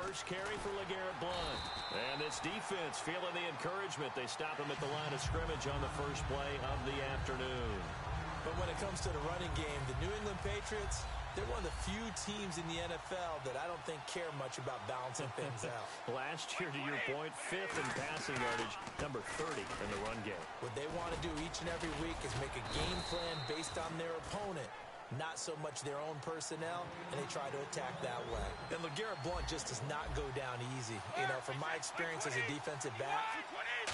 first carry for LeGarrette Blount. And this defense feeling the encouragement. They stop him at the line of scrimmage on the first play of the afternoon. But when it comes to the running game, the New England Patriots, they're one of the few teams in the NFL that I don't think care much about balancing things out. Last year, to your point, 5th in passing yardage, number 30 in the run game. What they want to do each and every week is make a game plan based on their opponent, not so much their own personnel, and they try to attack that way. And LeGarrette Blount just does not go down easy. You know, from my experience as a defensive back,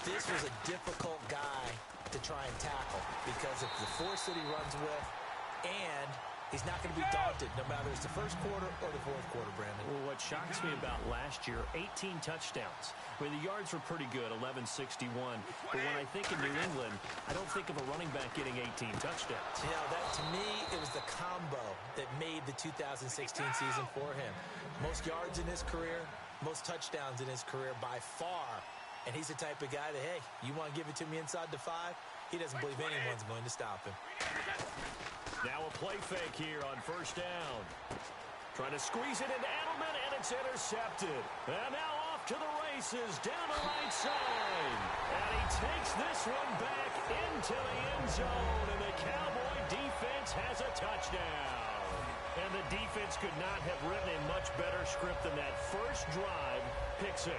this was a difficult guy to try and tackle because of the force that he runs with, and he's not going to be daunted no matter it's the first quarter or the fourth quarter, Brandon. Well, what shocks me about last year, 18 touchdowns. I mean, the yards were pretty good, 1161. But when I think of New England, I don't think of a running back getting 18 touchdowns. You know, that to me, it was the combo that made the 2016 season for him. Most yards in his career, most touchdowns in his career by far. And he's the type of guy that, hey, you want to give it to me inside the 5? He doesn't believe anyone's going to stop him. Now a play fake here on first down. Trying to squeeze it into Edelman, and it's intercepted. And now off to the races, down the right side. And he takes this one back into the end zone, and the Cowboy defense has a touchdown. And the defense could not have written a much better script than that first drive, pick 6.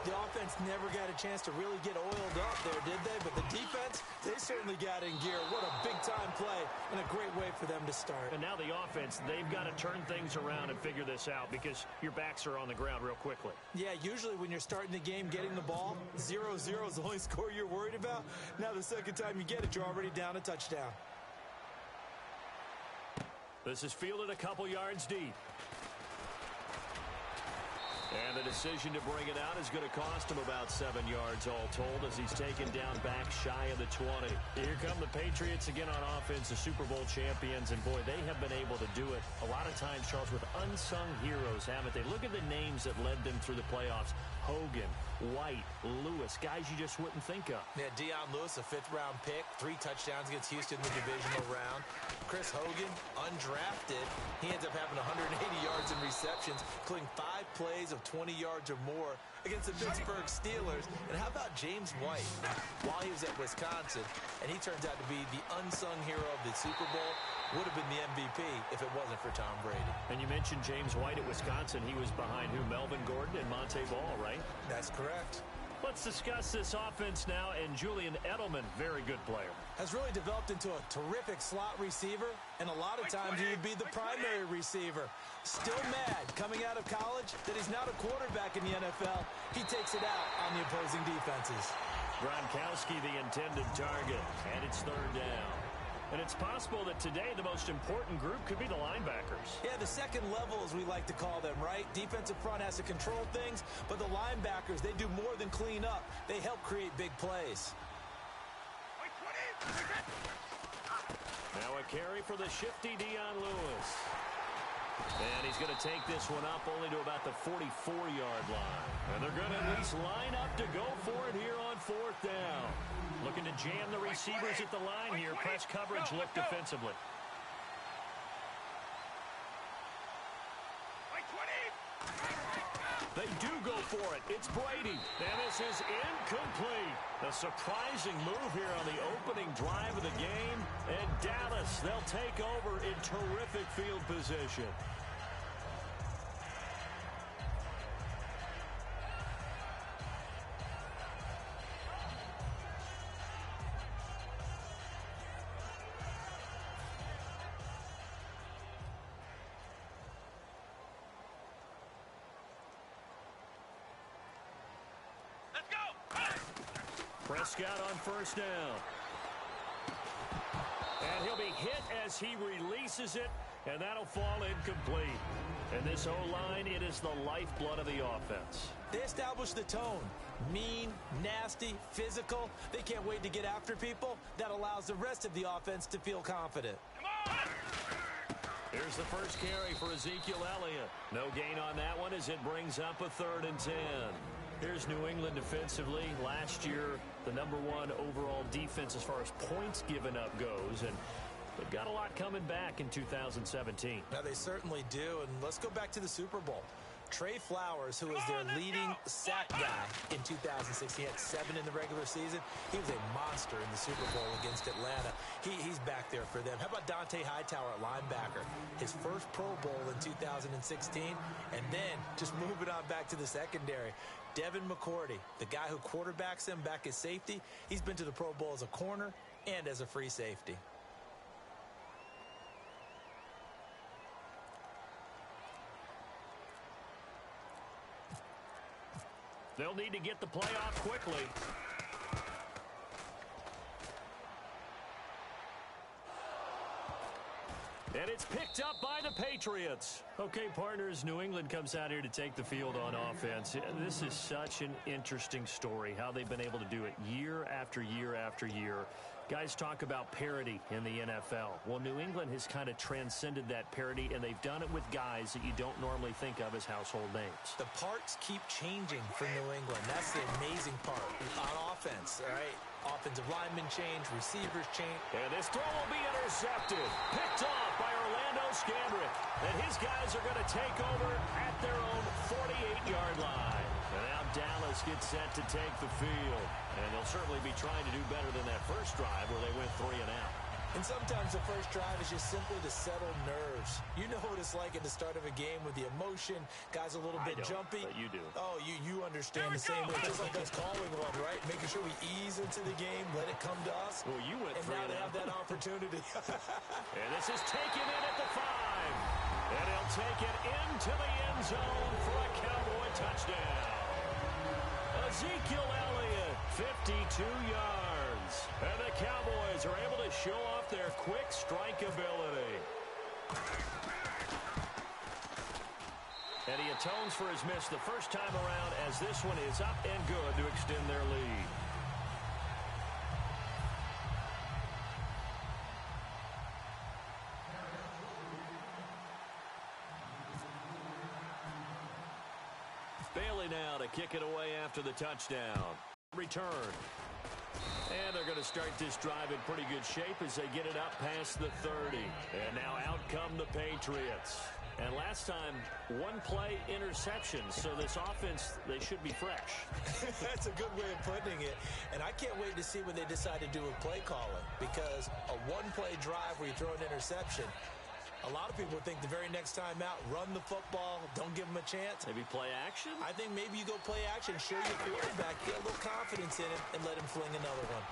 The offense never got a chance to really get oiled up there, did they? But the defense, they certainly got in gear. What a big-time play and a great way for them to start. And now the offense, they've got to turn things around and figure this out because your backs are on the ground real quickly. Yeah, usually when you're starting the game getting the ball, 0-0 is the only score you're worried about. Now the second time you get it, you're already down a touchdown. This is fielded a couple yards deep. And the decision to bring it out is going to cost him about 7 yards all told as he's taken down back shy of the 20. Here come the Patriots again on offense, the Super Bowl champions. And, boy, they have been able to do it a lot of times, Charles, with unsung heroes, haven't they? Look at the names that led them through the playoffs. Hogan, White, Lewis, guys you just wouldn't think of. Yeah, Deion Lewis, a 5th-round pick, 3 touchdowns against Houston in the divisional round. Chris Hogan, undrafted. He ends up having 180 yards in receptions, including 5 plays of 20 yards or more against the Pittsburgh Steelers. And how about James White? While he was at Wisconsin, and he turns out to be the unsung hero of the Super Bowl, would have been the MVP if it wasn't for Tom Brady. And you mentioned James White at Wisconsin. He was behind who? Melvin Gordon and Monte Ball, right? That's correct. Let's discuss this offense now, and Julian Edelman, very good player. Has really developed into a terrific slot receiver, and a lot of times he would be the primary receiver. Still mad coming out of college that he's not a quarterback in the NFL. He takes it out on the opposing defenses. Gronkowski the intended target, and it's 3rd down. And it's possible that today the most important group could be the linebackers. Yeah, the second level, as we like to call them, right? Defensive front has to control things, but the linebackers, they do more than clean up. They help create big plays. Now a carry for the shifty Deion Lewis. And he's going to take this one up only to about the 44-yard line. And they're going to at least line up to go for it here on 4th down. Looking to jam the receivers at the line here. Press coverage look defensively. They do go for it. It's Brady. And this is incomplete. A surprising move here on the opening drive of the game. And Dallas, they'll take over in terrific field position. Prescott on first down. And he'll be hit as he releases it, and that'll fall incomplete. And this O-line, it is the lifeblood of the offense. They establish the tone. Mean, nasty, physical. They can't wait to get after people. That allows the rest of the offense to feel confident. Come on! Here's the first carry for Ezekiel Elliott. No gain on that one as it brings up a 3rd and 10. Here's New England defensively. Last year, the #1 overall defense as far as points given up goes. And they've got a lot coming back in 2017. Now, they certainly do. And let's go back to the Super Bowl. Trey Flowers, who was their leading sack guy in 2016, had 7 in the regular season. He was a monster in the Super Bowl against Atlanta. He's back there for them. How about Dante Hightower at linebacker? His first Pro Bowl in 2016, and then just moving on back to the secondary. Devin McCourty, the guy who quarterbacks him back as safety, he's been to the Pro Bowl as a corner and as a free safety. They'll need to get the play off quickly. And it's picked up by the Patriots. Okay, partners, New England comes out here to take the field on offense. This is such an interesting story, how they've been able to do it year after year after year. Guys talk about parity in the NFL. Well, New England has kind of transcended that parity, and they've done it with guys that you don't normally think of as household names. The parts keep changing for New England. That's the amazing part on offense, all right? Offensive linemen change, receivers change. And this throw will be intercepted. Picked off by Orlando Scandrick. And his guys are going to take over at their own 48-yard line. And now Dallas gets set to take the field. And they'll certainly be trying to do better than that first drive where they went 3 and out. And sometimes the first drive is just simply to settle nerves. You know what it's like at the start of a game with the emotion. Guys a little bit jumpy. But you do. Oh, you understand the same way. Just like us calling one, right? Making sure we ease into the game, let it come to us. Well, you went and 3 now they and have that opportunity. And this is taken in at the 5. And he'll take it into the end zone for a Cowboy touchdown. Ezekiel Elliott, 52 yards. And the Cowboys are able to show off their quick strike ability. And he atones for his miss the first time around as this one is up and good to extend their lead. Bailey now to kick it away after the touchdown. Return. And they're going to start this drive in pretty good shape as they get it up past the 30. And now out come the Patriots. And last time, 1-play interception. So this offense, they should be fresh. That's a good way of putting it. And I can't wait to see what they decide to do with play calling. Because a 1-play drive where you throw an interception, a lot of people think the very next time out, run the football, don't give them a chance. Maybe play action? I think maybe you go play action, show your quarterback, get a little confidence in him, and let him fling another one.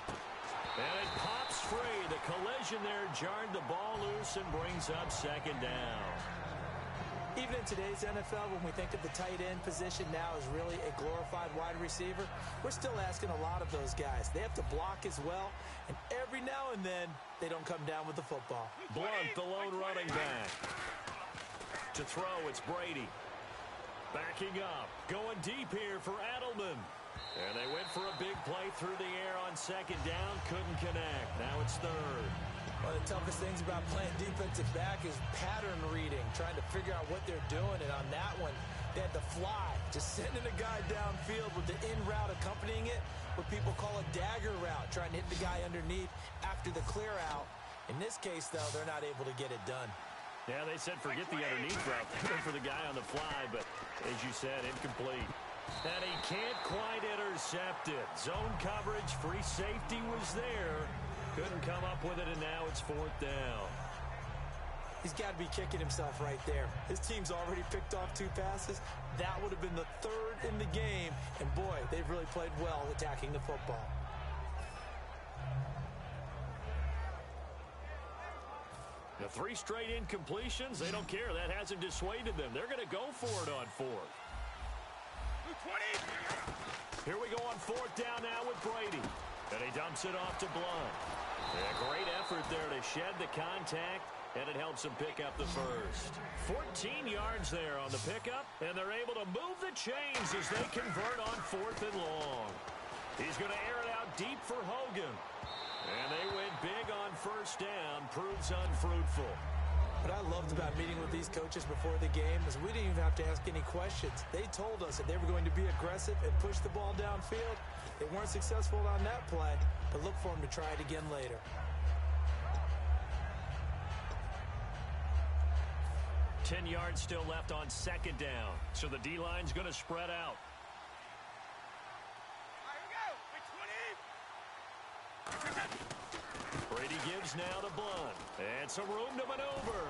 And it pops free. The collision there jarred the ball loose and brings up second down. Even in today's NFL, when we think of the tight end position now as really a glorified wide receiver, we're still asking a lot of those guys. They have to block as well, and every now and then, they don't come down with the football. Blunt, the lone running back. To throw, it's Brady. Backing up, going deep here for Edelman. And they went for a big play through the air on second down, couldn't connect. Now it's third. One of the toughest things about playing defensive back is pattern reading, trying to figure out what they're doing. And on that one, they had to fly, just sending a guy downfield with the in route accompanying it, what people call a dagger route, trying to hit the guy underneath after the clear out. In this case, though, they're not able to get it done. Yeah, they said forget the underneath route. They went for the guy on the fly, but as you said, incomplete. And he can't quite intercept it. Zone coverage, free safety was there. Couldn't come up with it, and now it's 4th down. He's got to be kicking himself right there. His team's already picked off 2 passes. That would have been the 3rd in the game. And, boy, they've really played well attacking the football. The 3 straight incompletions, they don't care. That hasn't dissuaded them. They're going to go for it on 4th. 20. Here we go on 4th down now with Brady. And he dumps it off to Blunt. A great effort there to shed the contact, and it helps him pick up the first. 14 yards there on the pickup, and they're able to move the chains as they convert on 4th and long. He's going to air it out deep for Hogan. And they went big on first down, proves unfruitful. What I loved about meeting with these coaches before the game is we didn't even have to ask any questions. They told us that they were going to be aggressive and push the ball downfield. They weren't successful on that play, but look for them to try it again later. 10 yards still left on second down. So the D-line's going to spread out. Brady gives now to Blunt. And some room to maneuver.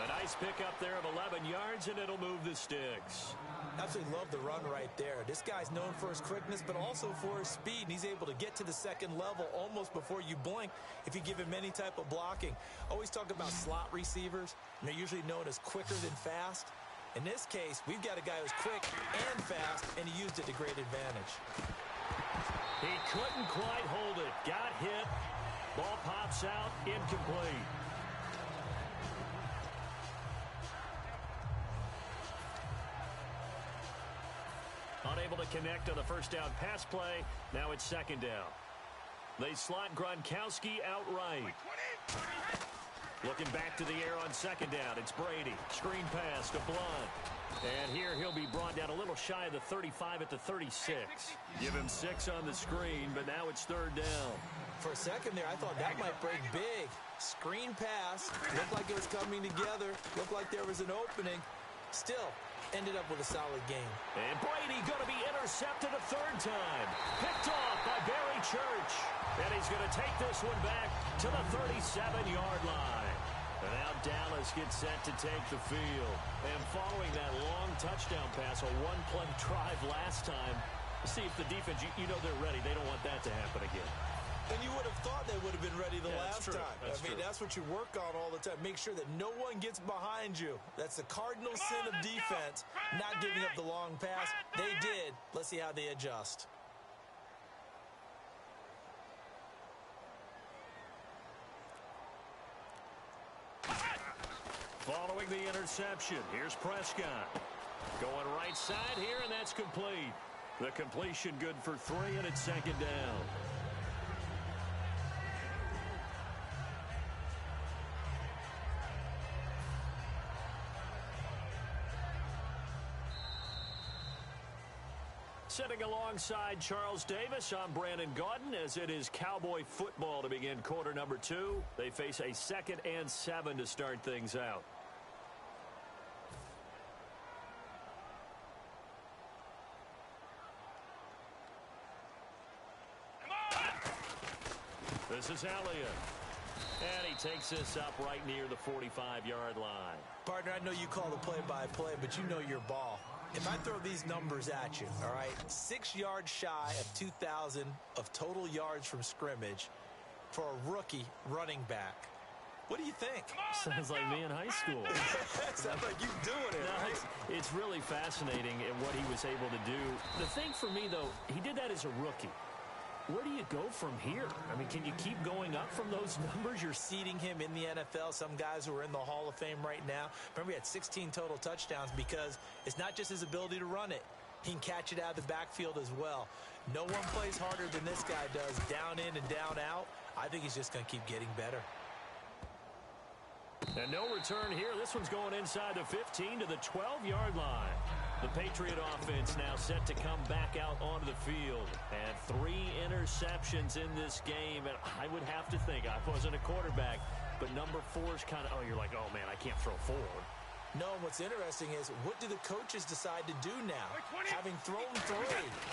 A nice pickup there of 11 yards, and it'll move the sticks. Absolutely love the run right there. This guy's known for his quickness, but also for his speed. And he's able to get to the second level almost before you blink if you give him any type of blocking. Always talk about slot receivers, and they're usually known as quicker than fast. In this case, we've got a guy who's quick and fast, and he used it to great advantage. He couldn't quite hold it. Got hit. Ball pops out. Incomplete. Unable to connect on the first down pass play. Now it's second down. They slot Gronkowski outright. Looking back to the air on second down. It's Brady. Screen pass to Blunt. And here he'll be brought down a little shy of the 35 at the 36. Give him 6 on the screen, but now it's third down. For a second there, I thought that might break big. Screen pass. Looked like it was coming together. Looked like there was an opening. Still, ended up with a solid game. And Brady going to be intercepted a third time. Picked off by Barry Church. And he's going to take this one back to the 37-yard line. And now Dallas gets set to take the field. And following that long touchdown pass, a one-play drive last time, see if the defense, you know they're ready. They don't want that to happen again. And you would have thought they would have been ready the last time. That's what you work on all the time. Make sure that no one gets behind you. That's the cardinal sin of defense, not giving up the long pass. They did. Let's see how they adjust. Following the interception, here's Prescott. Going right side here, and that's complete. The completion good for 3, and it's second down. Sitting alongside Charles Davis, I'm Brandon Gaudin, as it is Cowboy football to begin quarter number 2. They face a 2nd and 7 to start things out. This is Elliott. And he takes this up right near the 45-yard line. Partner, I know you call the play-by-play, but you know your ball. If I throw these numbers at you, all right, 6 yards shy of 2,000 of total yards from scrimmage for a rookie running back. What do you think? Sounds like me in high school. Sounds like you doing it, right? It's really fascinating in what he was able to do. The thing for me, though, he did that as a rookie. Where do you go from here? I mean, can you keep going up from those numbers? You're seeding him in the NFL. Some guys who are in the Hall of Fame right now. Remember, he had 16 total touchdowns because it's not just his ability to run it. He can catch it out of the backfield as well. No one plays harder than this guy does, down in and down out. I think he's just going to keep getting better. And no return here. This one's going inside the 15 to the 12-yard line. The Patriot offense now set to come back out onto the field. And 3 interceptions in this game. And I would have to think, I wasn't a quarterback, but number 4 is kind of, you're like, oh, man, I can't throw forward. No, and what's interesting is, what do the coaches decide to do now? Having thrown 3,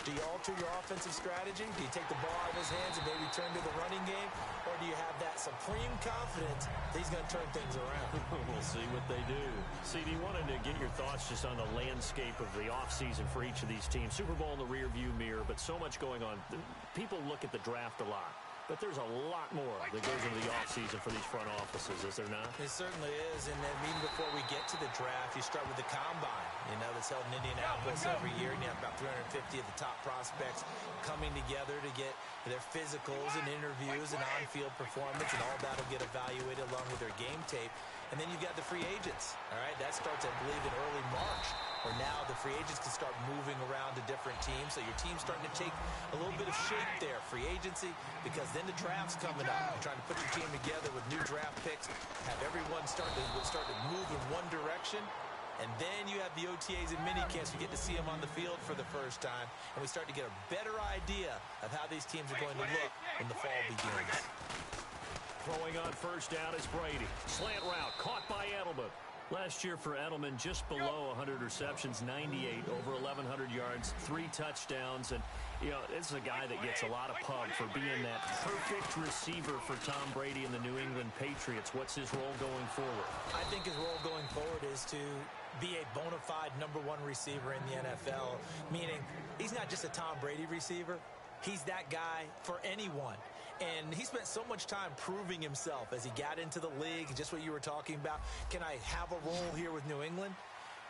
do you alter your offensive strategy? Do you take the ball out of his hands and maybe turn to the running game? Or do you have that supreme confidence that he's going to turn things around? We'll see what they do. CD, wanted to get your thoughts just on the landscape of the offseason for each of these teams. Super Bowl in the rearview mirror, but so much going on. People look at the draft a lot. But there's a lot more that goes into the offseason for these front offices, is there not? It certainly is. And then even before we get to the draft, you start with the combine, that's held in Indianapolis every year. And you have about 350 of the top prospects coming together to get their physicals and interviews and on-field performance, and all that will get evaluated along with their game tape. And then you've got the free agents. All right, that starts, I believe, in early March, where now the free agents can start moving around to different teams. So your team's starting to take a little bit of shape there, free agency, because then the draft's coming up. You're trying to put your team together with new draft picks, have everyone start to move in one direction. And then you have the OTAs and minicamps. You get to see them on the field for the first time. And we start to get a better idea of how these teams are going to look when the fall begins. Throwing on first down is Brady. Slant route caught by Edelman. Last year for Edelman, just below 100 receptions, 98, over 1,100 yards, 3 touchdowns. And, you know, this is a guy that gets a lot of pub for being that perfect receiver for Tom Brady and the New England Patriots. What's his role going forward? I think his role going forward is to be a bona fide #1 receiver in the NFL, meaning he's not just a Tom Brady receiver. He's that guy for anyone. And he spent so much time proving himself as he got into the league, just what you were talking about. Can I have a role here with New England?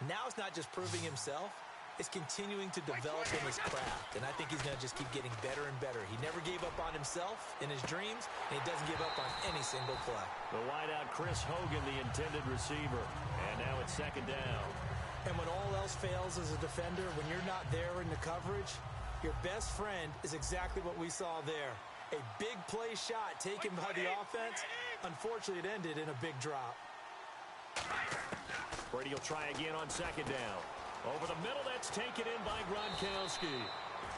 Now it's not just proving himself. It's continuing to develop in his craft. And I think he's going to just keep getting better and better. He never gave up on himself in his dreams, and he doesn't give up on any single play. The wideout, Chris Hogan, the intended receiver. And now it's 2nd down. And when all else fails as a defender, when you're not there in the coverage, your best friend is exactly what we saw there. A big play shot taken by the offense. Unfortunately, it ended in a big drop. Brady will try again on 2nd down. Over the middle, that's taken in by Gronkowski.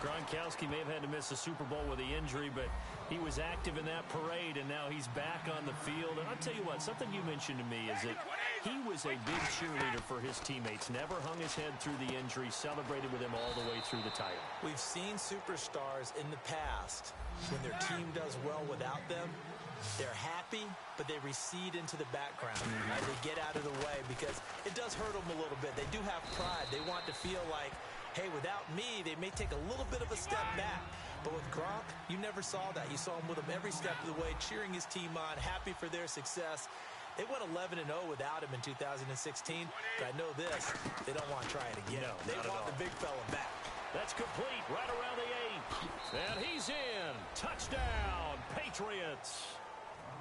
Gronkowski may have had to miss a Super Bowl with the injury, but he was active in that parade, and now he's back on the field. And I'll tell you what, something you mentioned to me is that he was a big cheerleader for his teammates, never hung his head through the injury, celebrated with him all the way through the title. We've seen superstars in the past, when their team does well without them, they're happy, but they recede into the background. Right? They get out of the way because it does hurt them a little bit. They do have pride. They want to feel like, hey, without me, they may take a little bit of a step back. But with Gronk, you never saw that. You saw him with him every step of the way, cheering his team on, happy for their success. They went 11-0 without him in 2016, but I know this, they don't want to try it again. No, they want the big fella back. That's complete right around the 8. And he's in. Touchdown, Patriots.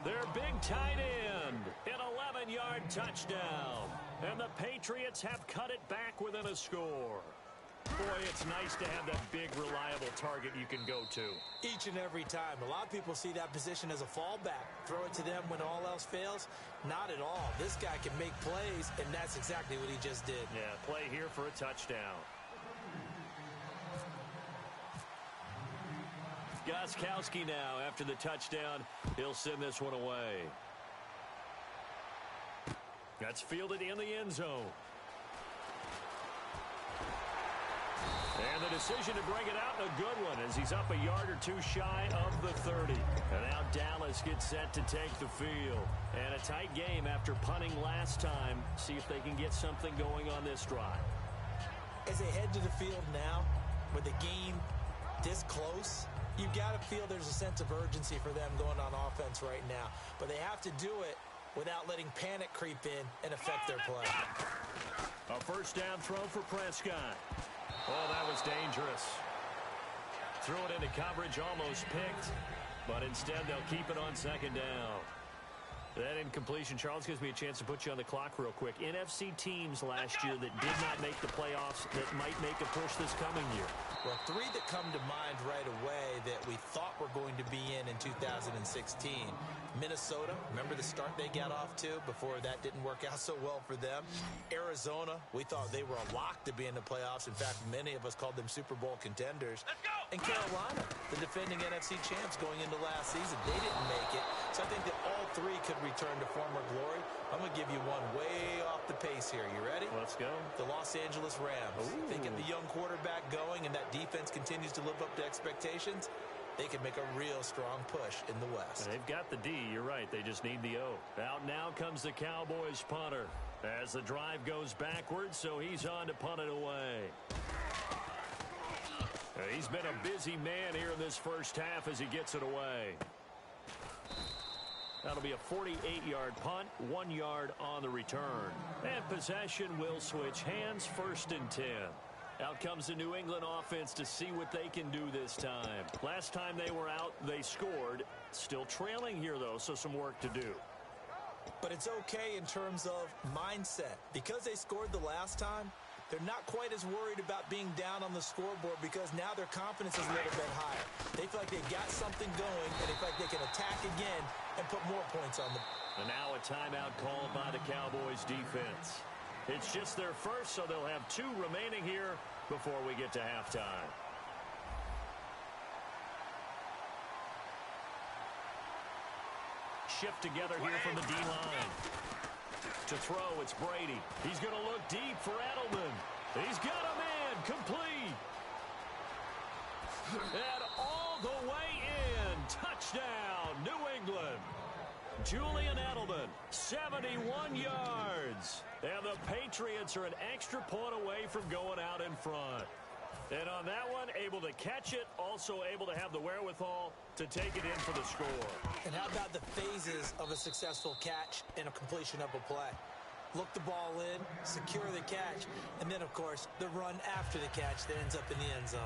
Their big tight end, an 11-yard touchdown. And the Patriots have cut it back within a score. Boy, it's nice to have that big, reliable target you can go to. Each and every time. A lot of people see that position as a fallback. Throw it to them when all else fails. Not at all. This guy can make plays, and that's exactly what he just did. Yeah, play here for a touchdown. Gostkowski now, after the touchdown, he'll send this one away. That's fielded in the end zone. And the decision to bring it out, a good one, as he's up a yard or two shy of the 30. And now Dallas gets set to take the field. And a tight game after punting last time. See if they can get something going on this drive. As they head to the field now, with the game this close, you got to feel there's a sense of urgency for them going on offense right now. But they have to do it without letting panic creep in and affect their play. A first down throw for Prescott. Oh, that was dangerous. Threw it into coverage, almost picked. But instead, they'll keep it on 2nd down. That incompletion, Charles, gives me a chance to put you on the clock real quick. NFC teams last year that did not make the playoffs that might make a push this coming year. Well, 3 that come to mind right away that we thought were going to be in 2016. Minnesota, remember the start they got off to before that didn't work out so well for them. Arizona, we thought they were a lock to be in the playoffs. In fact, many of us called them Super Bowl contenders. Let's go! And Carolina, the defending NFC champs going into last season, they didn't make it. So I think that all 3 could return to former glory. I'm going to give you one way off the pace here. You ready? Let's go. The Los Angeles Rams. Ooh. They get the young quarterback going, and that defense continues to live up to expectations. They can make a real strong push in the West. They've got the D, you're right. They just need the O. Out now comes the Cowboys punter as the drive goes backwards, so he's on to punt it away. He's been a busy man here in this first half as he gets it away. That'll be a 48-yard punt, 1 yard on the return. And possession will switch hands, 1st and 10. Out comes the New England offense to see what they can do this time. Last time they were out, they scored. Still trailing here, though, so some work to do. But it's okay in terms of mindset. Because they scored the last time, they're not quite as worried about being down on the scoreboard because now their confidence is a little bit higher. They feel like they've got something going, and they feel like they can attack again and put more points on them. And now a timeout called by the Cowboys defense. It's just their first, so they'll have 2 remaining here before we get to halftime. Shift together here from the D-line. To throw, it's Brady. He's going to look deep for Edelman. He's got a man, complete. And all the way in. Touchdown, New England. Julian Edelman, 71 yards. And the Patriots are an extra point away from going out in front. And on that one, able to catch it, also able to have the wherewithal to take it in for the score. And how about the phases of a successful catch and a completion of a play? Look the ball in, secure the catch, and then, of course, the run after the catch that ends up in the end zone.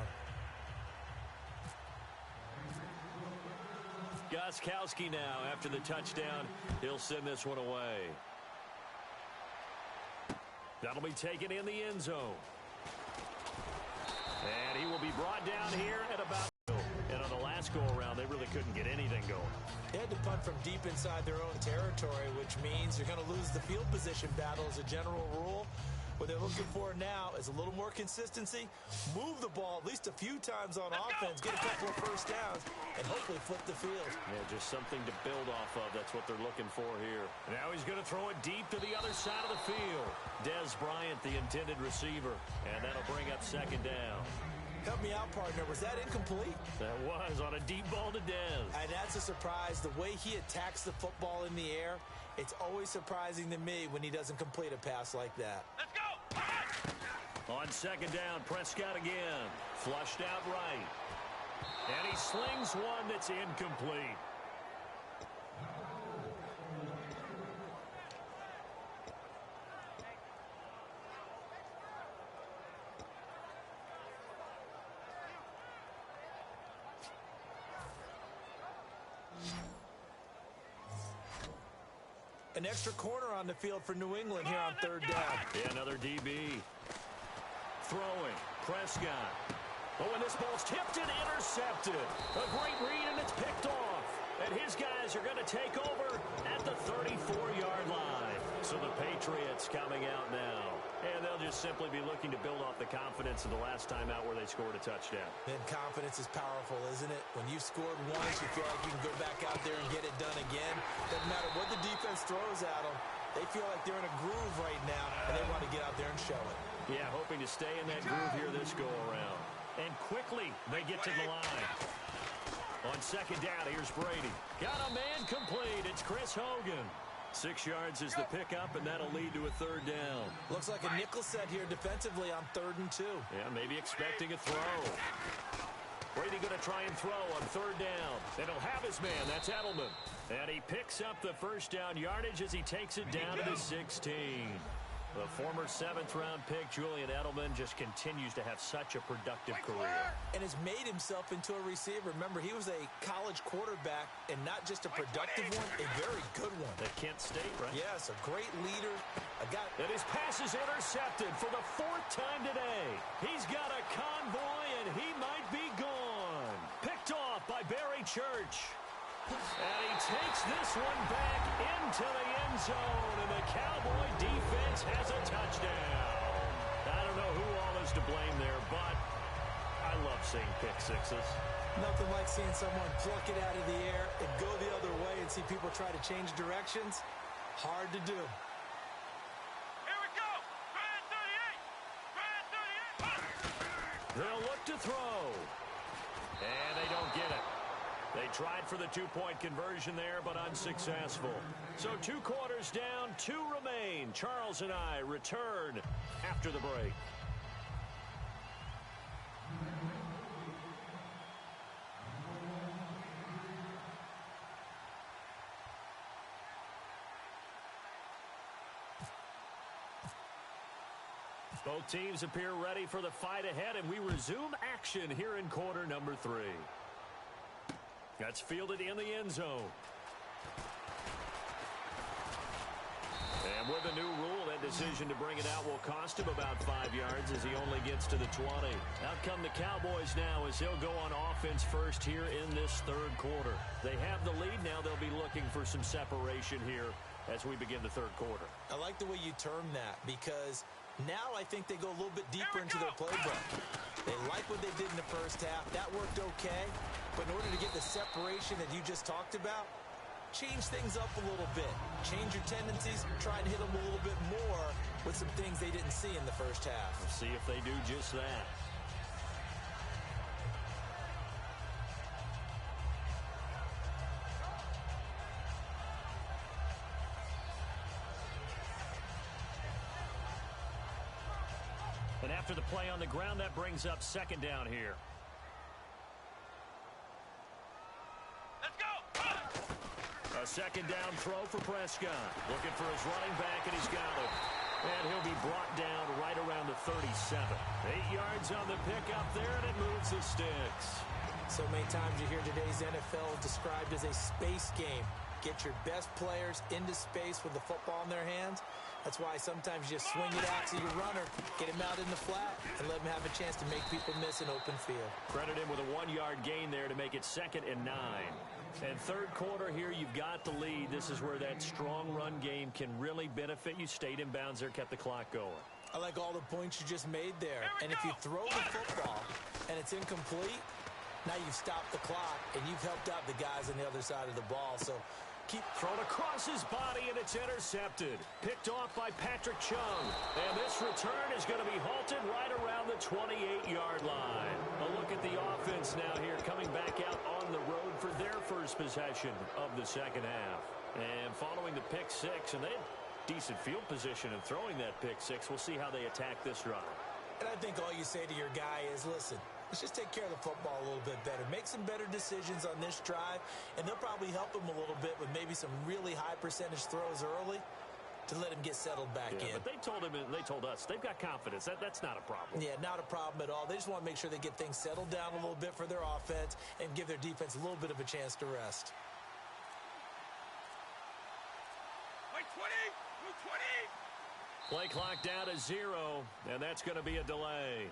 Gostkowski now, after the touchdown, he'll send this one away. That'll be taken in the end zone. And he will be brought down here at about... And on the last go-around, they really couldn't get anything going. They had to punt from deep inside their own territory, which means you're going to lose the field position battle as a general rule. What they're looking for now is a little more consistency, move the ball at least a few times on offense, get a couple of first downs, and hopefully flip the field. Yeah, just something to build off of. That's what they're looking for here. Now he's going to throw it deep to the other side of the field. Dez Bryant, the intended receiver, and that'll bring up second down. Help me out, partner. Was that incomplete? That was on a deep ball to Dez. And that's a surprise. The way he attacks the football in the air, it's always surprising to me when he doesn't complete a pass like that. Let's go! On second down, Prescott again. Flushed out right. And he slings one that's incomplete. An extra corner on the field for New England here on third down. Yeah, another DB. Throwing. Prescott. Oh, and this ball's tipped and intercepted. A great read, and it's picked off. And his guys are going to take over at the 34-yard line. So the Patriots coming out now. And they'll just simply be looking to build off the confidence of the last time out where they scored a touchdown. And confidence is powerful, isn't it? When you've scored once, you feel like you can go back out there and get it done again. Doesn't matter what the defense throws at them. They feel like they're in a groove right now, and they want to get out there and show it. Yeah, hoping to stay in that groove here this go-around. And quickly, they get to the line. On second down, here's Brady. Got a man complete. It's Chris Hogan. 6 yards is the pickup, and that'll lead to a third down. Looks like a nickel set here defensively on 3rd and 2. Yeah, maybe expecting a throw. Brady going to try and throw on third down. And he'll have his man. That's Edelman. And he picks up the first down yardage as he takes it down to the 16. The former 7th-round pick, Julian Edelman, just continues to have such a productive career. And has made himself into a receiver. Remember, he was a college quarterback, and not just a productive one, a very good one. At Kent State, right? Yes, a great leader. A guy. And his pass is intercepted for the 4th time today. He's got a convoy, and he might be gone. Picked off by Barry Church. And he takes this one back into the end zone, and the Cowboy defense has a touchdown. I don't know who all is to blame there, but I love seeing pick sixes. Nothing like seeing someone pluck it out of the air and go the other way and see people try to change directions. Hard to do. Here we go. Try at 38. They'll look to throw. And they don't get it. They tried for the 2-point conversion there, but unsuccessful. So 2 quarters down, 2 remain. Charles and I return after the break. Both teams appear ready for the fight ahead, and we resume action here in quarter number 3. That's fielded in the end zone. And with the new rule, that decision to bring it out will cost him about 5 yards as he only gets to the 20. Out come the Cowboys now as they'll go on offense first here in this 3rd quarter. They have the lead now. They'll be looking for some separation here as we begin the 3rd quarter. I like the way you term that because now I think they go a little bit deeper into their playbook. They like what they did in the first half. That worked okay. But in order to get the separation that you just talked about, change things up a little bit. Change your tendencies, try and hit them a little bit more with some things they didn't see in the first half. We'll see if they do just that. And after the play on the ground, that brings up second down here. Let's go. A second down throw for Prescott. Looking for his running back, and he's got him. And he'll be brought down right around the 37. 8 yards on the pickup there, and it moves the sticks. So many times you hear today's NFL described as a space game. Get your best players into space with the football in their hands. That's why sometimes you just swing it out to your runner, get him out in the flat, and let him have a chance to make people miss an open field. Credit him with a 1-yard gain there to make it 2nd and 9. And third quarter here, you've got the lead. This is where that strong run game can really benefit you. Stayed in bounds there, kept the clock going. I like all the points you just made there. And if you throw the football and it's incomplete, now you've stopped the clock and you've helped out the guys on the other side of the ball. So keep thrown across his body, and it's intercepted. Picked off by Patrick Chung. And this return is going to be halted right around the 28-yard line. A look at the offense now here, coming back out on the road for their first possession of the second half. And following the pick six, and they had decent field position in throwing that pick six. We'll see how they attack this drive. And I think all you say to your guy is, listen, let's just take care of the football a little bit better. Make some better decisions on this drive, and they'll probably help him a little bit with maybe some really high percentage throws early to let him get settled back in. But they told him, and they told us, they've got confidence. That's not a problem. Yeah, not a problem at all. They just want to make sure they get things settled down a little bit for their offense and give their defense a little bit of a chance to rest. Wait, 20, 20. Play clock down to 0, and that's going to be a delay.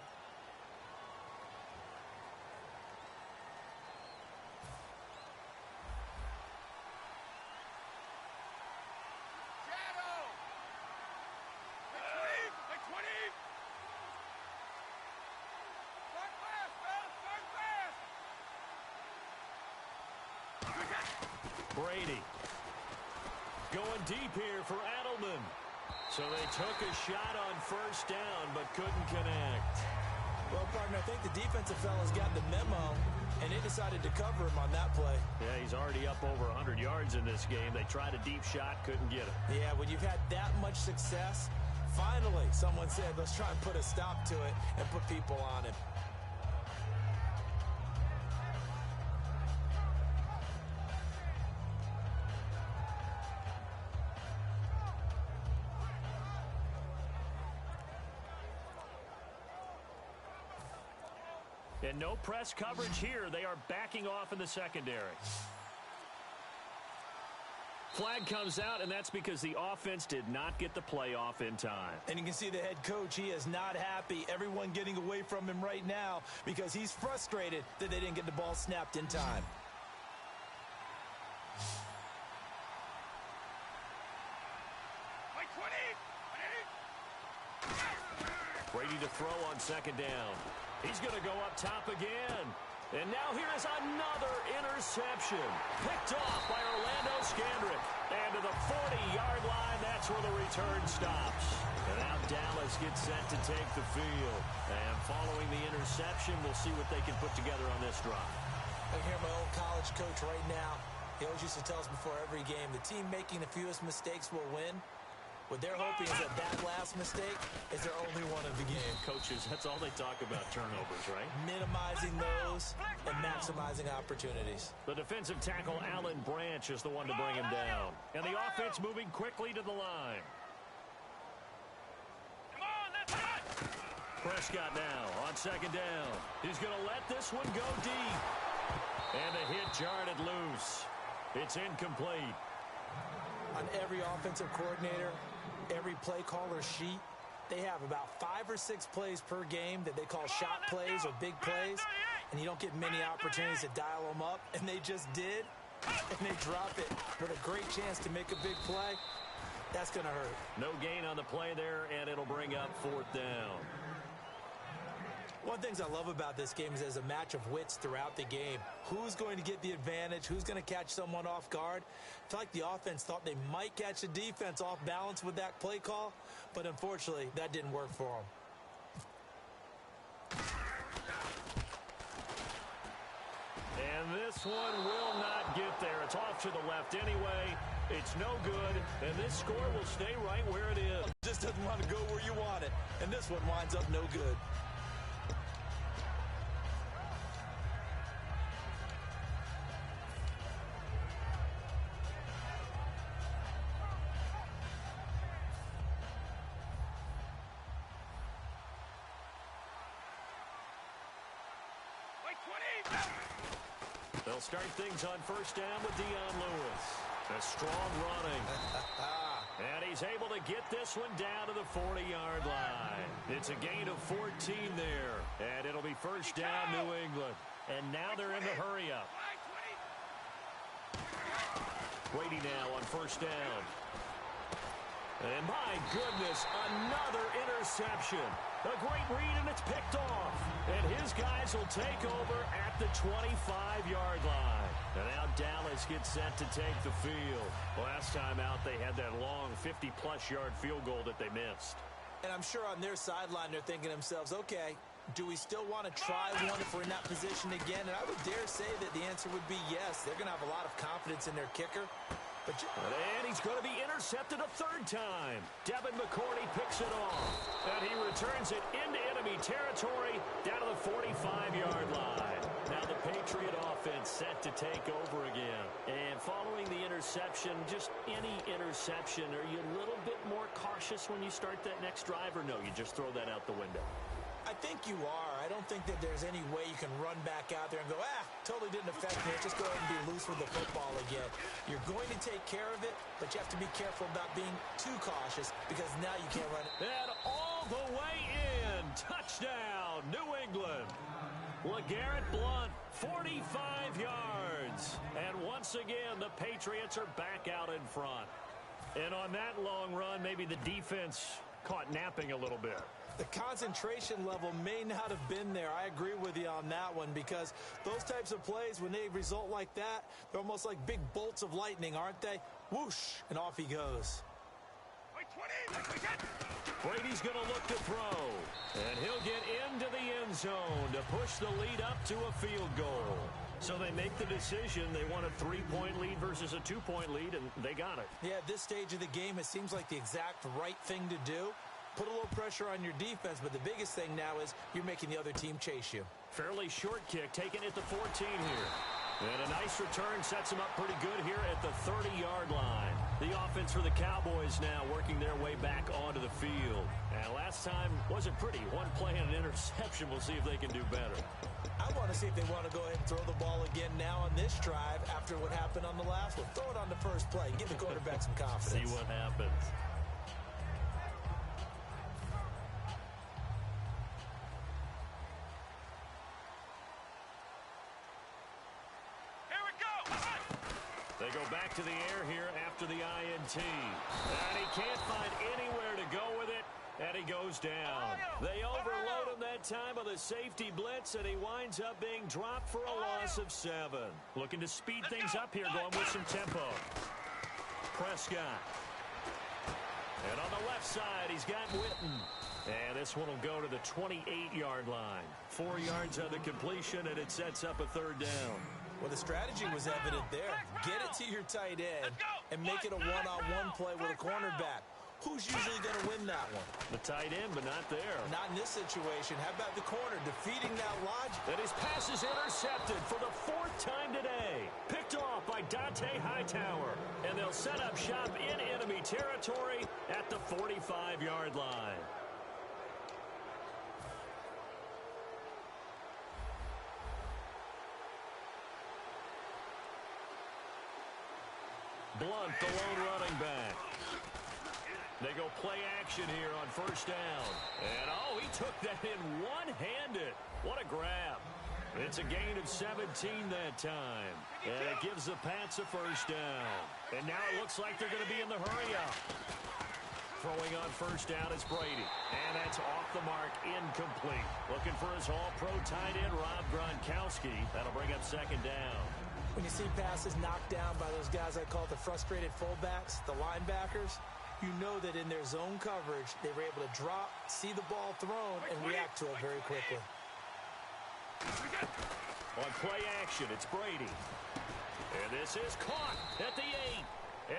Brady going deep here for Edelman. So they took a shot on first down, but couldn't connect. Well, partner, I think the defensive fellas got the memo, and they decided to cover him on that play. Yeah, he's already up over 100 yards in this game. They tried a deep shot, couldn't get it. Yeah, when you've had that much success, finally someone said, let's try and put a stop to it and put people on him. And no press coverage here. They are backing off in the secondary. Flag comes out, and that's because the offense did not get the play off in time. And you can see the head coach, he is not happy. Everyone getting away from him right now because he's frustrated that they didn't get the ball snapped in time. Brady to throw on second down. He's going to go up top again. And now here is another interception. Picked off by Orlando Scandrick. And to the 40-yard line, that's where the return stops. And now Dallas gets set to take the field. And following the interception, we'll see what they can put together on this drive. I can hear my old college coach right now. He always used to tell us before every game, the team making the fewest mistakes will win. What they're hoping is that last mistake is their only one of the game. Coaches, that's all they talk about, turnovers, right? Minimizing those and maximizing opportunities. The defensive tackle, Alan Branch, is the one to bring him down. And the offense moving quickly to the line. Prescott now on second down. He's going to let this one go deep. And the hit jarred it loose. It's incomplete. On every offensive coordinator, every play caller sheet, they have about 5 or 6 plays per game that they call shot plays or big plays, and you don't get many opportunities to dial them up, and they just did, and they drop it with a great chance to make a big play. That's going to hurt. No gain on the play there, and it'll bring up fourth down. One of the things I love about this game is there's a match of wits throughout the game. Who's going to get the advantage? Who's going to catch someone off guard? I feel like the offense thought they might catch the defense off balance with that play call, but unfortunately, that didn't work for them. And this one will not get there. It's off to the left anyway. It's no good, and this score will stay right where it is. Just doesn't want to go where you want it, and this one winds up no good. They'll start things on first down with Dion Lewis. A strong running. And he's able to get this one down to the 40-yard line. It's a gain of 14 there. And it'll be first down, New England. And now they're in the hurry-up. Brady now on first down. And my goodness, another interception. A great read, and it's picked off. And his guys will take over at the 25-yard line. And now Dallas gets set to take the field. Last time out, they had that long 50-plus yard field goal that they missed. And I'm sure on their sideline, they're thinking to themselves, okay, do we still want to try one if we're in that position again? And I would dare say that the answer would be yes. They're going to have a lot of confidence in their kicker. And he's going to be intercepted a third time. Devin McCourty picks it off. And he returns it into enemy territory down to the 45-yard line. Now the Patriot offense set to take over again. And following the interception, just any interception, are you a little bit more cautious when you start that next drive, or no, you just throw that out the window? I think you are. I don't think that there's any way you can run back out there and go, totally didn't affect me. Just go ahead and be loose with the football again. You're going to take care of it, but you have to be careful about being too cautious because now you can't run it. And all the way in. Touchdown, New England. LeGarrette Blount, 45 yards. And once again, the Patriots are back out in front. And on that long run, maybe the defense caught napping a little bit. The concentration level may not have been there. I agree with you on that one because those types of plays, when they result like that, they're almost like big bolts of lightning, aren't they? Whoosh, and off he goes. Brady's going to look to throw, and he'll get into the end zone to push the lead up to a field goal. So they make the decision. They want a 3-point lead versus a 2-point lead, and they got it. Yeah, at this stage of the game, it seems like the exact right thing to do. Put a little pressure on your defense, but the biggest thing now is you're making the other team chase you. Fairly short kick, taken at the 14 here. And a nice return sets them up pretty good here at the 30-yard line. The offense for the Cowboys now working their way back onto the field. And last time wasn't pretty. One play and an interception. We'll see if they can do better. I want to see if they want to go ahead and throw the ball again now on this drive after what happened on the last one. Throw it on the first play. Give the quarterback some confidence. See what happens. They go back to the air here after the INT. And he can't find anywhere to go with it, and he goes down. They overload him that time with a safety blitz, and he winds up being dropped for a loss of 7. Looking to speed things up here, going with some tempo. Prescott. And on the left side, he's got Witten. And this one will go to the 28-yard line. 4 yards on the completion, and it sets up a third down. Well, the strategy was evident there. Get it to your tight end and make it a one-on-one play with a cornerback. Who's usually going to win that one? The tight end, but not there. Not in this situation. How about the corner defeating that logic? And his pass is intercepted for the 4th time today. Picked off by Dante Hightower. And they'll set up shop in enemy territory at the 45-yard line. Blount, the lone running back. They go play action here on first down. And, he took that in one-handed. What a grab. It's a gain of 17 that time. And it gives the Pats a first down. And now it looks like they're going to be in the hurry-up. Throwing on first down is Brady. And that's off the mark, incomplete. Looking for his all-pro tight end, Rob Gronkowski. That'll bring up second down. When you see passes knocked down by those guys I call the frustrated fullbacks, the linebackers, you know that in their zone coverage, they were able to drop, see the ball thrown, and react to it very quickly. On play action, it's Brady. And this is caught at the 8.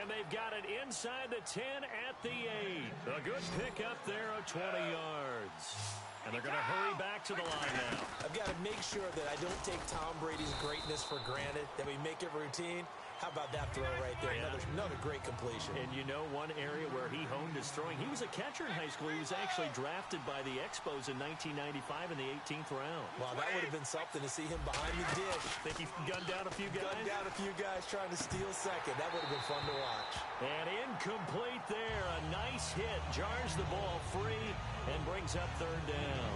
And they've got it inside the 10 at the 8. A good pickup there of 20 yards. And they're going to hurry back to the line now. I've got to make sure that I don't take Tom Brady's greatness for granted, that we make it routine. How about that throw right there? Yeah. Another great completion. And you know one area where he honed his throwing, he was a catcher in high school. He was actually drafted by the Expos in 1995 in the 18th round. Wow, that would have been something to see him behind the dish. Think he gunned down a few guys? Gunned down a few guys trying to steal second. That would have been fun to watch. And incomplete there. A nice hit. Jars the ball free and brings up third down.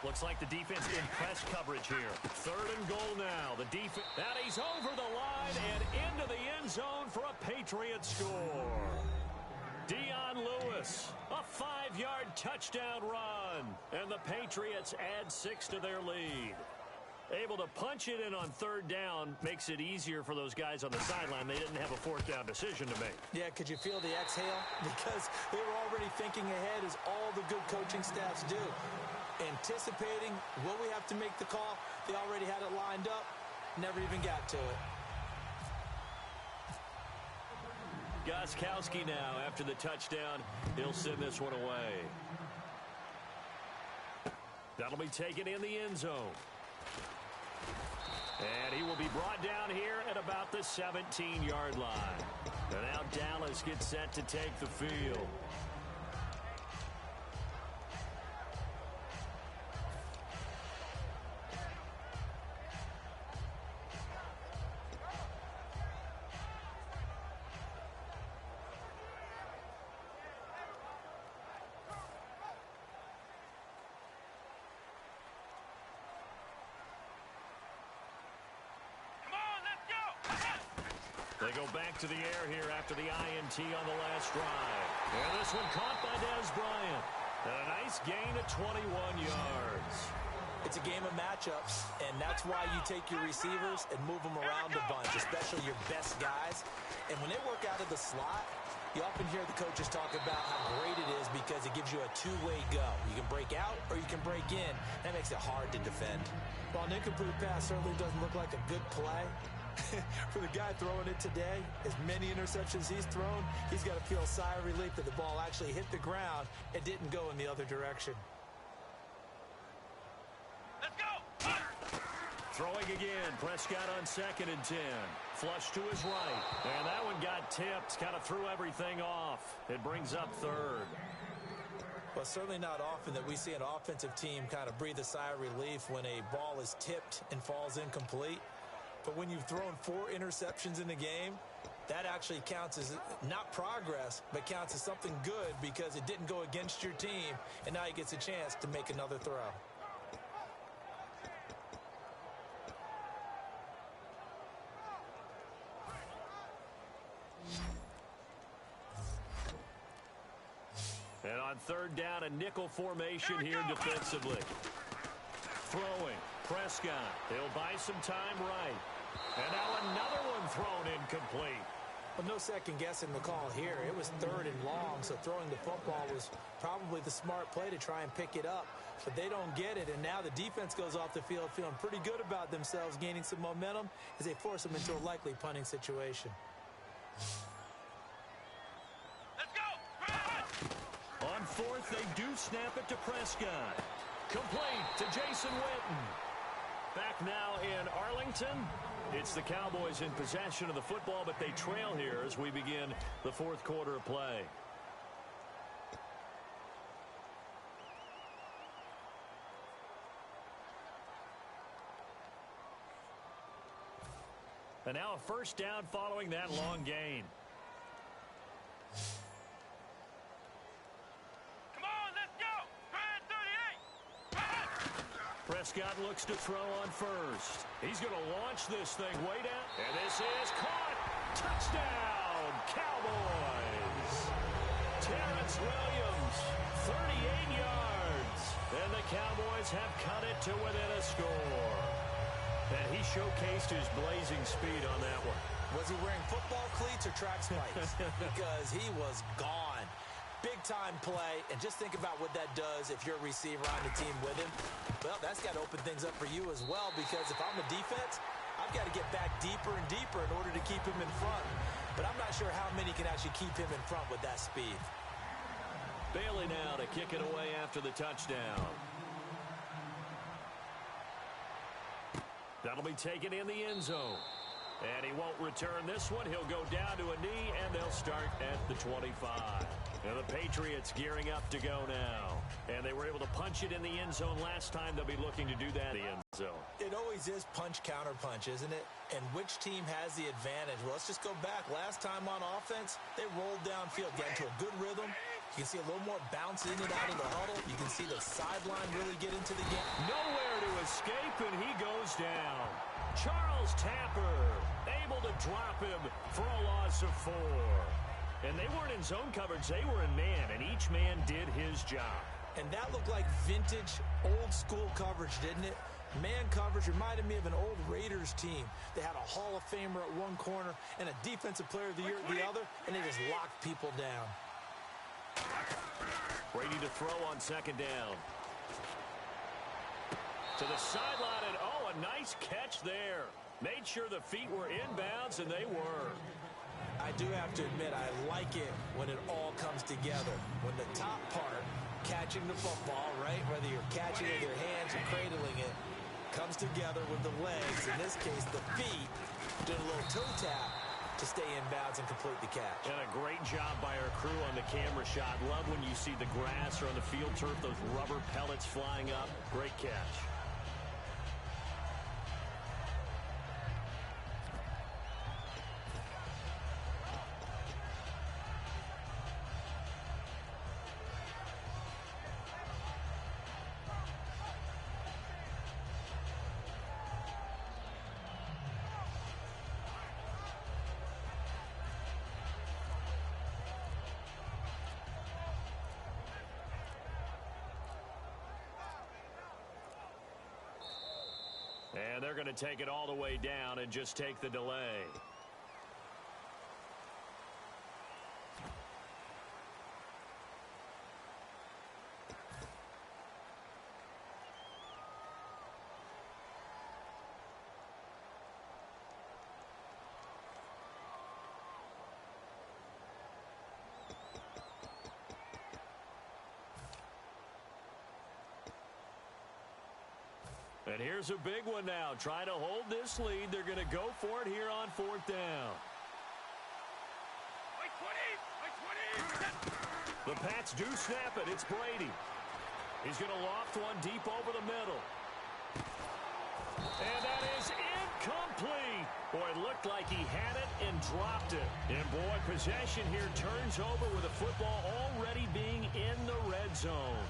Looks like the defense in press coverage here. Third and goal now. The defense, and he's over the line and into the end zone for a Patriot score. Dion Lewis, a 5-yard touchdown run. And the Patriots add 6 to their lead. Able to punch it in on third down makes it easier for those guys on the sideline. They didn't have a fourth down decision to make. Yeah, could you feel the exhale? Because they were already thinking ahead, as all the good coaching staffs do. Anticipating, will we have to make the call? They already had it lined up, never even got to it. Gostkowski now, after the touchdown, he'll send this one away. That'll be taken in the end zone. And he will be brought down here at about the 17-yard line. And now Dallas gets set to take the field. They go back to the air here after the INT on the last drive. And this one caught by Dez Bryant. And a nice gain of 21 yards. It's a game of matchups, and that's why you take your receivers and move them around a bunch, especially your best guys. And when they work out of the slot, you often hear the coaches talk about how great it is because it gives you a two-way go. You can break out or you can break in. That makes it hard to defend. While an incomplete pass certainly doesn't look like a good play, for the guy throwing it today, as many interceptions he's thrown, he's got to feel a sigh of relief that the ball actually hit the ground and didn't go in the other direction. Let's go! Throwing again. Prescott on 2nd and 10. Flush to his right. And that one got tipped. Kind of threw everything off. It brings up third. Well, certainly not often that we see an offensive team kind of breathe a sigh of relief when a ball is tipped and falls incomplete. But when you've thrown 4 interceptions in the game, that actually counts as not progress, but counts as something good because it didn't go against your team, and now he gets a chance to make another throw. And on third down, a nickel formation here defensively. Throwing. Prescott. He'll buy some time right. And now another one thrown incomplete. Well, no second guessing the call here. It was 3rd and long, so throwing the football was probably the smart play to try and pick it up. But they don't get it, and now the defense goes off the field feeling pretty good about themselves, gaining some momentum as they force them into a likely punting situation. Let's go! On 4th, they do snap it to Prescott. Complete to Jason Witten. Back now in Arlington. It's the Cowboys in possession of the football, but they trail here as we begin the 4th quarter of play. And now a first down following that long gain. Come on, let's go. Try it, 38. Prescott looks to throw on first. He's going to launch this thing way down. And this is caught. Touchdown, Cowboys. Terrence Williams, 38 yards. And the Cowboys have cut it to within a score. And he showcased his blazing speed on that one. Was he wearing football cleats or track spikes? Because he was gone. Big-time play, and just think about what that does if you're a receiver on the team with him. Well, that's got to open things up for you as well, because if I'm a defense, I've got to get back deeper and deeper in order to keep him in front. But I'm not sure how many can actually keep him in front with that speed. Bailey now to kick it away after the touchdown. That'll be taken in the end zone. And he won't return this one. He'll go down to a knee, and they'll start at the 25. And the Patriots gearing up to go now. And they were able to punch it in the end zone last time. They'll be looking to do that in the end zone. It always is punch-counter-punch, isn't it? And which team has the advantage? Well, let's just go back. Last time on offense, they rolled downfield, got into a good rhythm. You can see a little more bounce in and out of the huddle. You can see the sideline really get into the game. Nowhere to escape, and he goes down. Charles Tapper able to drop him for a loss of 4. And they weren't in zone coverage. They were in man, and each man did his job. And that looked like vintage, old-school coverage, didn't it? Man coverage reminded me of an old Raiders team. They had a Hall of Famer at one corner and a Defensive Player of the Year at the other, and they just locked people down. Brady to throw on second down. To the sideline, and oh, a nice catch there. Made sure the feet were inbounds, and they were. I do have to admit, I like it when it all comes together. When the top part, catching the football, right, whether you're catching it with your hands or cradling it, comes together with the legs, in this case the feet, doing a little toe tap to stay inbounds and complete the catch. And a great job by our crew on the camera shot. Love when you see the grass or on the field turf, those rubber pellets flying up. Great catch. And they're going to take it all the way down and just take the delay. And here's a big one now. Trying to hold this lead. They're going to go for it here on fourth down. The Pats do snap it. It's Brady. He's going to loft one deep over the middle. And that is incomplete. Boy, it looked like he had it and dropped it. And boy, possession here turns over with the football already being in the red zone.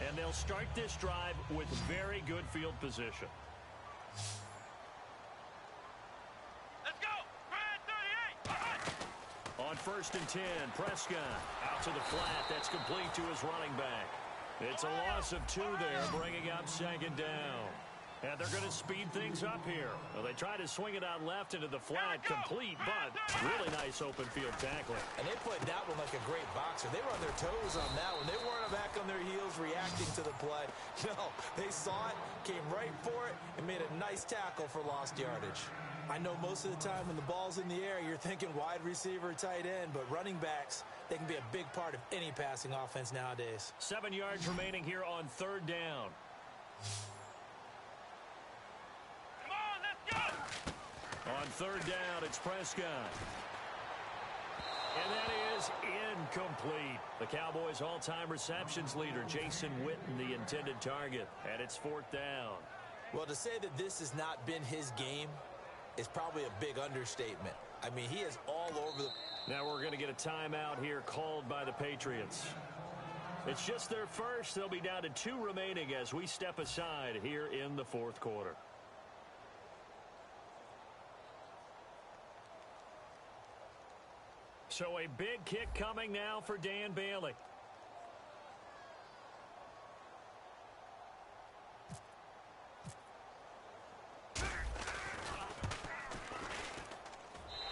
And they'll start this drive with very good field position. Let's go. Try it, 38. On first and 10, Prescott out to the flat. That's complete to his running back. It's a loss of 2 there, bringing up second down. And they're going to speed things up here. Well, they try to swing it out left into the flat, complete, but really nice open field tackling. And they played that one like a great boxer. They were on their toes on that one. They weren't back on their heels reacting to the play. No, they saw it, came right for it, and made a nice tackle for lost yardage. I know most of the time when the ball's in the air, you're thinking wide receiver, tight end, but running backs, they can be a big part of any passing offense nowadays. 7 yards remaining here on third down. Come on, let's go. On third down, it's Prescott. And that is incomplete. The Cowboys' all-time receptions leader, Jason Witten, the intended target. And it's 4th down. Well, to say that this has not been his game is probably a big understatement. I mean, he is all over the... Now we're going to get a timeout here called by the Patriots. It's just their first. They'll be down to 2 remaining as we step aside here in the 4th quarter. So a big kick coming now for Dan Bailey.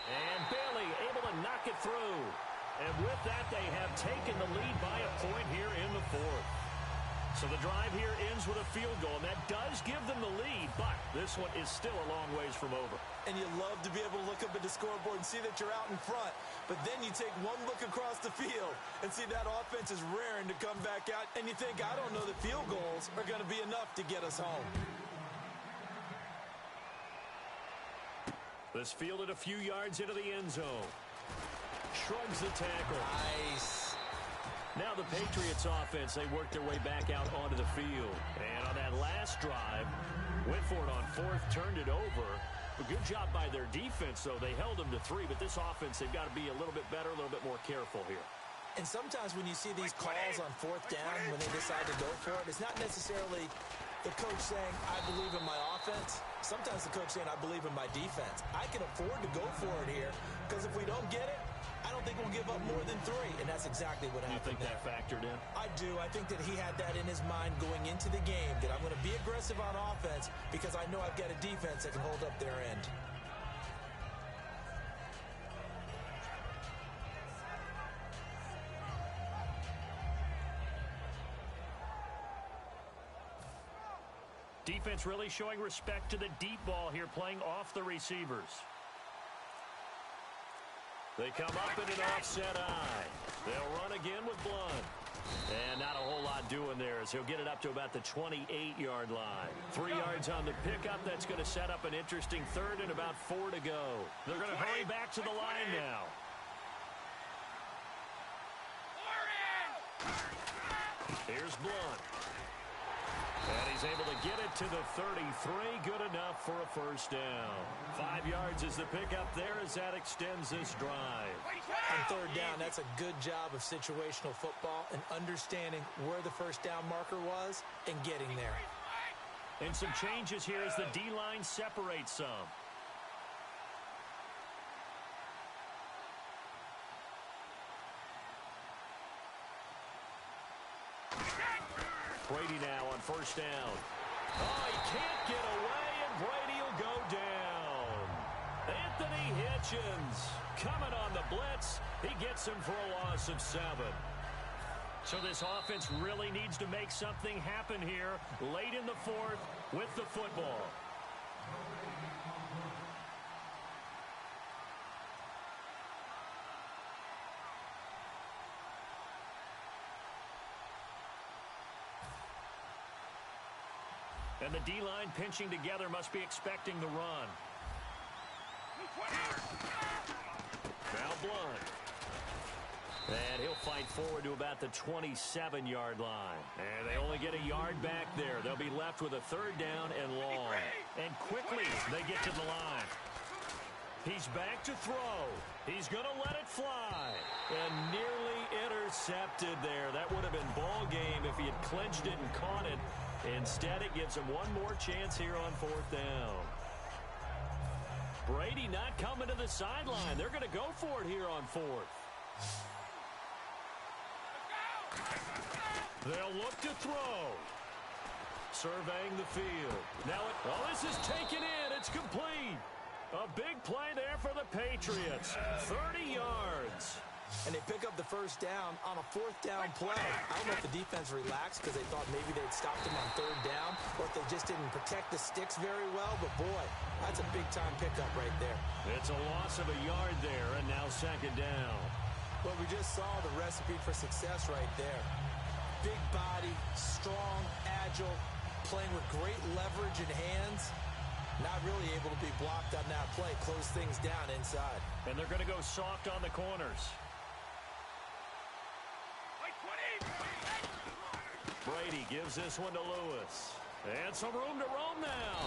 And Bailey able to knock it through. And with that, they have taken the lead by a point here in the 4th. So the drive here ends with a field goal, and that does give them the lead, but this one is still a long ways from over. And you love to be able to look up at the scoreboard and see that you're out in front. But then you take one look across the field and see that offense is raring to come back out, and you think, I don't know that field goals are going to be enough to get us home. This fielded a few yards into the end zone. Shrugs the tackle. Nice. Now the Patriots offense, they work their way back out onto the field. And on that last drive, went for it on 4th, turned it over. A good job by their defense, though. They held them to 3, but this offense, they've got to be a little bit better, a little bit more careful here. And sometimes when you see these calls on 4th down, when they decide to go for it, it's not necessarily the coach saying, I believe in my offense. Sometimes the coach saying, I believe in my defense. I can afford to go for it here, because if we don't get it, I don't think we'll give up more than 3, and that's exactly what happened. You think that factored in? I do. I think that he had that in his mind going into the game, that I'm going to be aggressive on offense because I know I've got a defense that can hold up their end. Defense really showing respect to the deep ball here, playing off the receivers. They come up in an offset eye. They'll run again with Blunt. And not a whole lot doing there as he'll get it up to about the 28-yard line. 3 yards on the pickup. That's going to set up an interesting 3rd and about 4 to go. They're going to hurry back to the line now. Here's Blunt. And he's able to get it to the 33. Good enough for a 1st down. 5 yards is the pickup there as that extends this drive. On 3rd down, that's a good job of situational football and understanding where the 1st down marker was and getting there. And some changes here as the D-line separates some. Brady now on 1st down. Oh, he can't get away, and Brady will go down. Anthony Hitchens coming on the blitz. He gets him for a loss of 7. So this offense really needs to make something happen here late in the 4th with the football. And the D-line pinching together must be expecting the run. Now Blunt. And he'll fight forward to about the 27-yard line. And they only get a yard back there. They'll be left with a 3rd down and long. And quickly they get to the line. He's back to throw. He's going to let it fly. And nearly intercepted there. That would have been ball game if he had clinched it and caught it. Instead, it gives him one more chance here on 4th down. Brady not coming to the sideline. They're going to go for it here on 4th. They'll look to throw. Surveying the field. Now, this is taken in. It's complete. A big play there for the Patriots. 30 yards. And they pick up the 1st down on a 4th down play. I don't know if the defense relaxed because they thought maybe they'd stopped them on 3rd down, or if they just didn't protect the sticks very well. But, boy, that's a big-time pickup right there. It's a loss of a yard there, and now 2nd down. Well, we just saw the recipe for success right there. Big body, strong, agile, playing with great leverage in hands. Not really able to be blocked on that play. Close things down inside. And they're going to go soft on the corners. Brady gives this one to Lewis. And some room to roam now.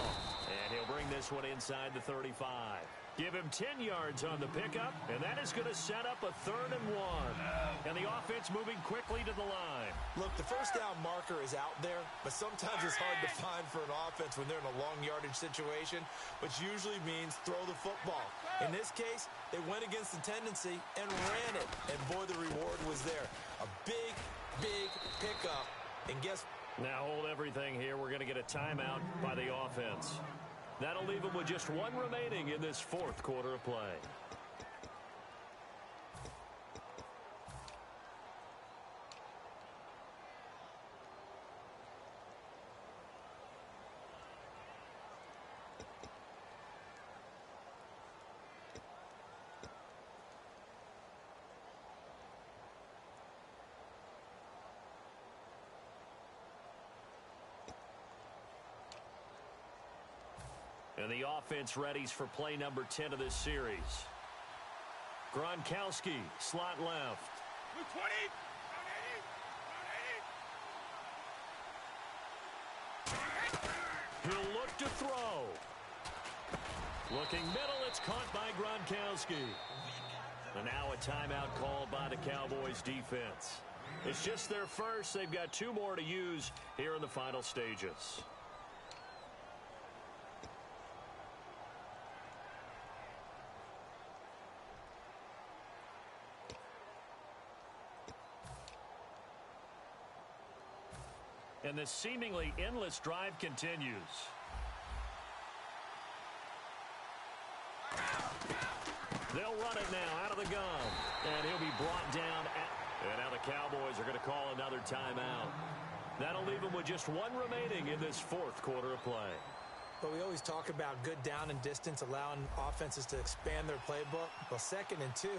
And he'll bring this one inside the 35. Give him 10 yards on the pickup, and that is going to set up a 3rd and 1. And the offense moving quickly to the line. Look, the first down marker is out there, but sometimes it's hard to find for an offense when they're in a long yardage situation, which usually means throw the football. In this case, they went against the tendency and ran it, and boy, the reward was there. A big, big pickup, and guess what? Now hold everything here. We're going to get a timeout by the offense. That'll leave them with just one remaining in this 4th quarter of play. And the offense readies for play number 10 of this series. Gronkowski, slot left. 20. He'll look to throw. Looking middle, it's caught by Gronkowski. And now a timeout called by the Cowboys defense. It's just their first. They've got 2 more to use here in the final stages. And this seemingly endless drive continues. They'll run it now out of the gun. And he'll be brought down. And now the Cowboys are going to call another timeout. That'll leave them with just 1 remaining in this 4th quarter of play. But we always talk about good down and distance, allowing offenses to expand their playbook. Well, 2nd and 2,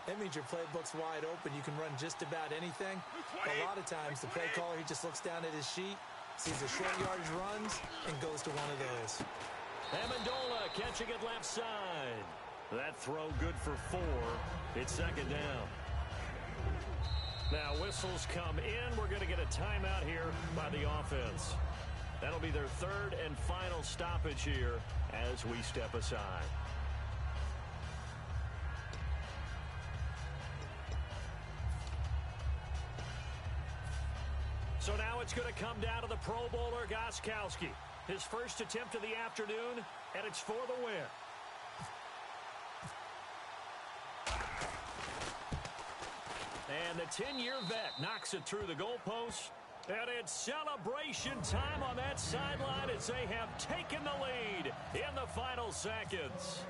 that means your playbook's wide open. You can run just about anything. But a lot of times, the play caller, he just looks down at his sheet, sees the short yardage runs, and goes to one of those. Amendola catching it left side. That throw good for 4. It's 2nd down. Now whistles come in. We're going to get a timeout here by the offense. That'll be their 3rd and final stoppage here as we step aside. So now it's going to come down to the Pro Bowler Gostkowski. His first attempt of the afternoon, and it's for the win. And the 10-year vet knocks it through the goalpost. And it's celebration time on that sideline as they have taken the lead in the final seconds.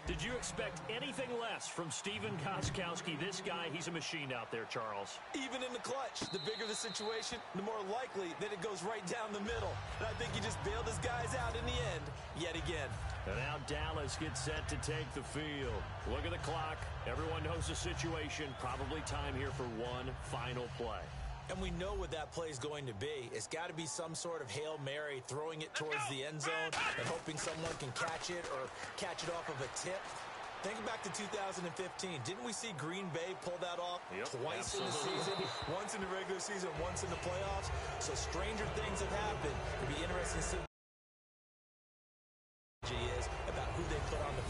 Did you expect anything less from Stephen Gostkowski? This guy, he's a machine out there, Charles. Even in the clutch, the bigger the situation, the more likely that it goes right down the middle. And I think he just bailed his guys out in the end, yet again. And now Dallas gets set to take the field. Look at the clock. Everyone knows the situation. Probably time here for one final play. And we know what that play is going to be. It's got to be some sort of Hail Mary, throwing it towards the end zone and hoping someone can catch it or catch it off of a tip. Think back to 2015. Didn't we see Green Bay pull that off twice in the season? Once in the regular season, once in the playoffs. So stranger things have happened. It'll be interesting to see is about who they put on the